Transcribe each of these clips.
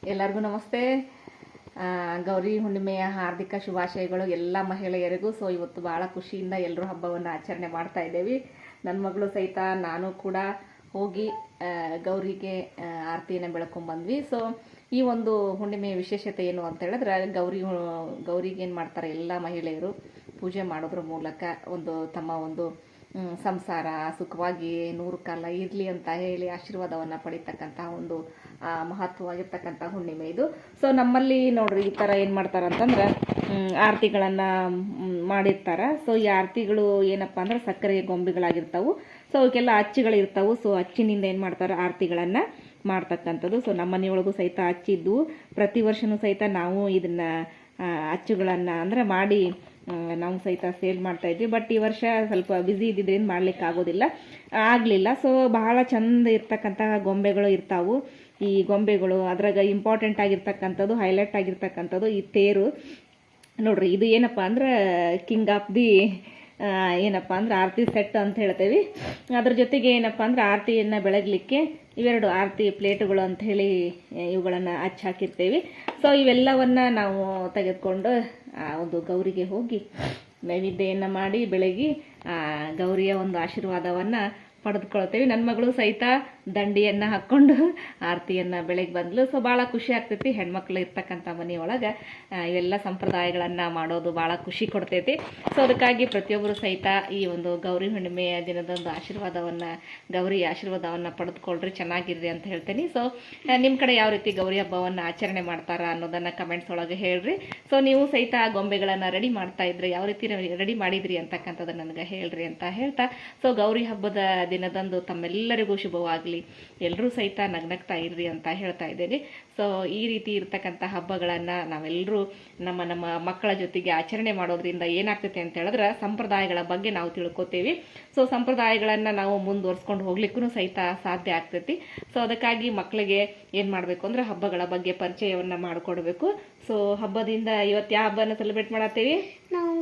ಎಲ್ಲರಿಗೂ ನಮಸ್ತೆ. ಗೌರಿ ಹುಣ್ಣಿಮೆಯ ಹಾರ್ದಿಕ ಶುಭಾಶಯಗಳು ಎಲ್ಲ ಮಹಿಳೆಯರಿಗೂ. ಸೊ ಇವತ್ತು ಭಾಳ ಖುಷಿಯಿಂದ ಎಲ್ಲರೂ ಹಬ್ಬವನ್ನು ಆಚರಣೆ ಮಾಡ್ತಾ ಇದ್ದೇವೆ. ನನ್ನ ಮಗಳು ಸಹಿತ ನಾನು ಕೂಡ ಹೋಗಿ ಗೌರಿಗೆ ಆರತಿಯನ್ನು ಬೆಳ್ಕೊಂಡ್ಬಂದ್ವಿ. ಸೊ ಈ ಒಂದು ಹುಣ್ಣಿಮೆಯ ವಿಶೇಷತೆ ಏನು ಅಂತ ಹೇಳಿದ್ರೆ, ಗೌರಿಗೆ ಏನು ಮಾಡ್ತಾರೆ ಎಲ್ಲ ಮಹಿಳೆಯರು ಪೂಜೆ ಮಾಡೋದ್ರ ಮೂಲಕ ತಮ್ಮ ಒಂದು ಸಂಸಾರ ಸುಖವಾಗಿ 100 ಕಾಲ ಇರಲಿ ಅಂತ ಹೇಳಿ ಆಶೀರ್ವಾದವನ್ನು ಪಡಿತಕ್ಕಂತಹ ಒಂದು ಮಹತ್ವವಾಗಿರ್ತಕ್ಕಂಥ ಹುಣ್ಣಿಮೆ ಇದು. ಸೊ ನಮ್ಮಲ್ಲಿ ನೋಡ್ರಿ ಈ ಥರ ಏನು ಮಾಡ್ತಾರೆ ಅಂತಂದ್ರೆ ಆರತಿಗಳನ್ನು ಮಾಡಿರ್ತಾರೆ. ಸೊ ಈ ಆರತಿಗಳು ಏನಪ್ಪ ಅಂದ್ರೆ ಸಕ್ಕರೆ ಗೊಂಬೆಗಳಾಗಿರ್ತಾವೆ. ಸೊ ಅವಕ್ಕೆಲ್ಲ ಅಚ್ಚುಗಳಿರ್ತಾವೆ. ಸೊ ಅಚ್ಚಿನಿಂದ ಏನು ಮಾಡ್ತಾರೆ ಆರತಿಗಳನ್ನು ಮಾಡ್ತಕ್ಕಂಥದ್ದು. ಸೊ ನಮ್ಮ ಮನೆಯೊಳಗೂ ಸಹಿತ ಹಚ್ಚಿದ್ದು ಪ್ರತಿ ವರ್ಷವೂ ಸಹಿತ ನಾವು ಇದನ್ನು ಅಚ್ಚುಗಳನ್ನು ಅಂದರೆ ಮಾಡಿ ನಾವು ಸಹಿತ ಸೇಲ್ ಮಾಡ್ತಾ ಇದ್ವಿ. ಬಟ್ ಈ ವರ್ಷ ಸ್ವಲ್ಪ ಬ್ಯುಸಿ ಇದ್ದಿದ್ದರಿಂದ ಮಾಡ್ಲಿಕ್ಕೆ ಆಗಲಿಲ್ಲ. ಸೊ ಬಹಳ ಚಂದ ಇರ್ತಕ್ಕಂತಹ ಗೊಂಬೆಗಳು ಇರ್ತಾವು. ಈ ಗೊಂಬೆಗಳು ಅದ್ರಾಗ ಇಂಪಾರ್ಟೆಂಟ್ ಆಗಿರ್ತಕ್ಕಂಥದ್ದು, ಹೈಲೈಟ್ ಆಗಿರ್ತಕ್ಕಂಥದ್ದು ಈ ತೇರು ನೋಡ್ರಿ. ಇದು ಏನಪ್ಪ ಅಂದ್ರೆ ಕಿಂಗ್ ಆಫ್ ದಿ ಏನಪ್ಪ ಅಂದ್ರೆ ಆರತಿ ಸೆಟ್ ಅಂತ ಹೇಳ್ತೇವೆ. ಅದ್ರ ಜೊತೆಗೆ ಏನಪ್ಪ ಅಂದ್ರೆ ಆರತಿಯನ್ನು ಬೆಳಗಲಿಕ್ಕೆ ಇವೆರಡು ಆರತಿ ಪ್ಲೇಟುಗಳು ಅಂತ ಹೇಳಿ ಇವುಗಳನ್ನು ಹಾಕಿರ್ತೇವೆ. ಸೊ ಇವೆಲ್ಲವನ್ನು ನಾವು ತೆಗೆದುಕೊಂಡು ಒಂದು ಗೌರಿಗೆ ಹೋಗಿ ನೈವೇದ್ಯವನ್ನು ಮಾಡಿ ಬೆಳಗ್ಗೆ ಗೌರಿಯ ಒಂದು ಆಶೀರ್ವಾದವನ್ನು ಪಡೆದುಕೊಳ್ತೇವೆ. ನನ್ನ ಮಗಳು ಸಹಿತ ದಂಡಿಯನ್ನು ಹಾಕ್ಕೊಂಡು ಆರತಿಯನ್ನು ಬೆಳಗ್ಗೆ ಬಂದ್ಲು. ಸೊ ಭಾಳ ಖುಷಿ ಆಗ್ತೈತಿ. ಹೆಣ್ಮಕ್ಳು ಇರ್ತಕ್ಕಂಥ ಮನೆಯೊಳಗೆ ಇವೆಲ್ಲ ಸಂಪ್ರದಾಯಗಳನ್ನು ಮಾಡೋದು ಭಾಳ ಖುಷಿ ಕೊಡ್ತೈತಿ. ಸೊ ಅದಕ್ಕಾಗಿ ಪ್ರತಿಯೊಬ್ಬರು ಸಹಿತ ಈ ಒಂದು ಗೌರಿ ಹುಣ್ಣಿಮೆಯ ದಿನದೊಂದು ಗೌರಿ ಆಶೀರ್ವಾದವನ್ನು ಪಡೆದುಕೊಳ್ರಿ, ಚೆನ್ನಾಗಿರ್ರಿ ಅಂತ ಹೇಳ್ತೇನೆ. ಸೊ ನಿಮ್ಮ ಕಡೆ ಯಾವ ರೀತಿ ಗೌರಿ ಹಬ್ಬವನ್ನು ಆಚರಣೆ ಮಾಡ್ತಾರ ಅನ್ನೋದನ್ನು ಕಮೆಂಟ್ಸ್ ಒಳಗೆ ಹೇಳ್ರಿ. ಸೊ ನೀವು ಸಹಿತ ಗೊಂಬೆಗಳನ್ನು ರೆಡಿ ಮಾಡ್ತಾ ಇದ್ರೆ ಯಾವ ರೀತಿ ರೆಡಿ ಮಾಡಿದ್ರಿ ಅಂತಕ್ಕಂಥದ್ದನ್ನು ನನಗೆ ಹೇಳ್ರಿ ಅಂತ ಹೇಳ್ತಾ, ಸೊ ಗೌರಿ ಹಬ್ಬದ ದಿನದಂದು ತಮ್ಮೆಲ್ಲರಿಗೂ ಶುಭವಾಗಲಿ, ಎಲ್ಲರೂ ಸಹಿತ ನಗ್ನಗ್ತಾ ಇರ್ರಿ ಅಂತ ಹೇಳ್ತಾ ಇದ್ದೇನೆ. ಸೊ ಈ ರೀತಿ ಇರ್ತಕ್ಕಂಥ ಹಬ್ಬಗಳನ್ನು ನಾವೆಲ್ಲರೂ ನಮ್ಮ ಮಕ್ಕಳ ಜೊತೆಗೆ ಆಚರಣೆ ಮಾಡೋದ್ರಿಂದ ಏನಾಗ್ತೈತೆ ಅಂತ ಹೇಳಿದ್ರೆ ಸಂಪ್ರದಾಯಗಳ ಬಗ್ಗೆ ನಾವು ತಿಳ್ಕೊತೀವಿ. ಸೊ ಸಂಪ್ರದಾಯಗಳನ್ನು ನಾವು ಮುಂದುವರ್ಸ್ಕೊಂಡು ಹೋಗ್ಲಿಕ್ಕೂ ಸಹಿತ ಸಾಧ್ಯ ಆಗ್ತೈತಿ. ಸೊ ಅದಕ್ಕಾಗಿ ಮಕ್ಕಳಿಗೆ ಏನು ಮಾಡಬೇಕು ಅಂದ್ರೆ ಹಬ್ಬಗಳ ಬಗ್ಗೆ ಪರಿಚಯವನ್ನು ಮಾಡಿಕೊಡ್ಬೇಕು. ಸೊ ಹಬ್ಬದಿಂದ ಇವತ್ತು ಯಾವ ಹಬ್ಬನ ಸೆಲೆಬ್ರೇಟ್ ಮಾಡತ್ತೀವಿ ನಾವು?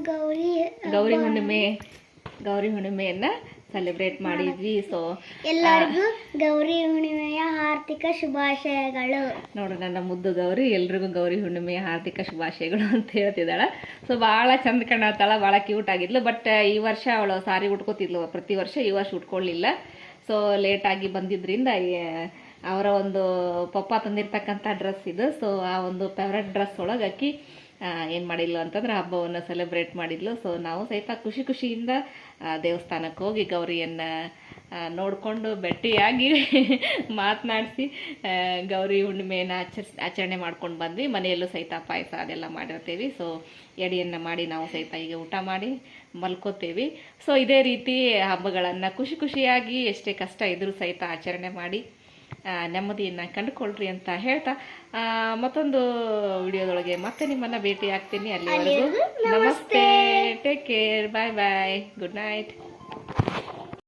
ಗೌರಿ ಹುಣ್ಣಿಮೆಯನ್ನ ಸೆಲೆಬ್ರೇಟ್ ಮಾಡಿದ್ವಿ. ಸೊ ಎಲ್ಲರಿಗೂ ಗೌರಿ ಹುಣ್ಣಿಮೆಯ ಹಾರ್ದಿಕ ಶುಭಾಶಯಗಳು. ನೋಡ್ರಿ ನನ್ನ ಮುದ್ದು ಗೌರಿ ಎಲ್ರಿಗೂ ಗೌರಿ ಹುಣ್ಣಿಮೆಯ ಹಾರ್ದಿಕ ಶುಭಾಶಯಗಳು ಅಂತ ಹೇಳ್ತಿದ್ದಾಳೆ. ಸೊ ಭಾಳ ಚಂದ ಕಾಣತ್ತಾಳ, ಭಾಳ ಕ್ಯೂಟ್ ಆಗಿದ್ಲು. ಬಟ್ ಈ ವರ್ಷ ಅವಳು ಸಾರಿ ಉಟ್ಕೋತಿದ್ಲು ಪ್ರತಿ ವರ್ಷ, ಈ ವರ್ಷ ಉಟ್ಕೊಳ್ಳಿಲ್ಲ. ಸೊ ಲೇಟಾಗಿ ಬಂದಿದ್ರಿಂದ ಅವರ ಒಂದು ಪಪ್ಪ ತಂದಿರ್ತಕ್ಕಂಥ ಡ್ರೆಸ್ ಇದು. ಸೊ ಆ ಒಂದು ಫೇವ್ರೆಟ್ ಡ್ರೆಸ್ ಒಳಗೆ ಅಕ್ಕಿ ಏನು ಮಾಡಿದ್ಲು ಅಂತಂದ್ರೆ ಹಬ್ಬವನ್ನು ಸೆಲೆಬ್ರೇಟ್ ಮಾಡಿದ್ಲು. ಸೊ ನಾವು ಸಹಿತ ಖುಷಿಯಿಂದ ದೇವಸ್ಥಾನಕ್ಕೆ ಹೋಗಿ ಗೌರಿಯನ್ನು ನೋಡಿಕೊಂಡು ಭೇಟಿಯಾಗಿ ಮಾತನಾಡಿಸಿ ಗೌರಿ ಹುಣ್ಣಿಮೆಯನ್ನು ಆಚರಣೆ ಮಾಡ್ಕೊಂಡು ಬಂದ್ವಿ. ಮನೆಯಲ್ಲೂ ಸಹಿತ ಪಾಯಸ ಅದೆಲ್ಲ ಮಾಡಿರ್ತೀವಿ. ಸೊ ಎಡೆಯನ್ನು ಮಾಡಿ ನಾವು ಸಹಿತ ಈಗ ಊಟ ಮಾಡಿ ಮಲ್ಕೋತೇವೆ. ಸೊ ಇದೇ ರೀತಿ ಹಬ್ಬಗಳನ್ನು ಖುಷಿಯಾಗಿ ಎಷ್ಟೇ ಕಷ್ಟ ಇದ್ರೂ ಸಹಿತ ಆಚರಣೆ ಮಾಡಿ ನೆಮ್ಮದಿಯನ್ನು ಕಂಡುಕೊಳ್ರಿ ಅಂತ ಹೇಳ್ತಾ ಮತ್ತೊಂದು ವಿಡಿಯೋದೊಳಗೆ ಮತ್ತೆ ನಿಮ್ಮನ್ನು ಭೇಟಿ ಆಗ್ತೀನಿ. ಅಲ್ಲಿವರೆಗೂ ನಮಸ್ತೆ, ಟೇಕ್ ಕೇರ್, ಬಾಯ್ ಬಾಯ್, ಗುಡ್ ನೈಟ್.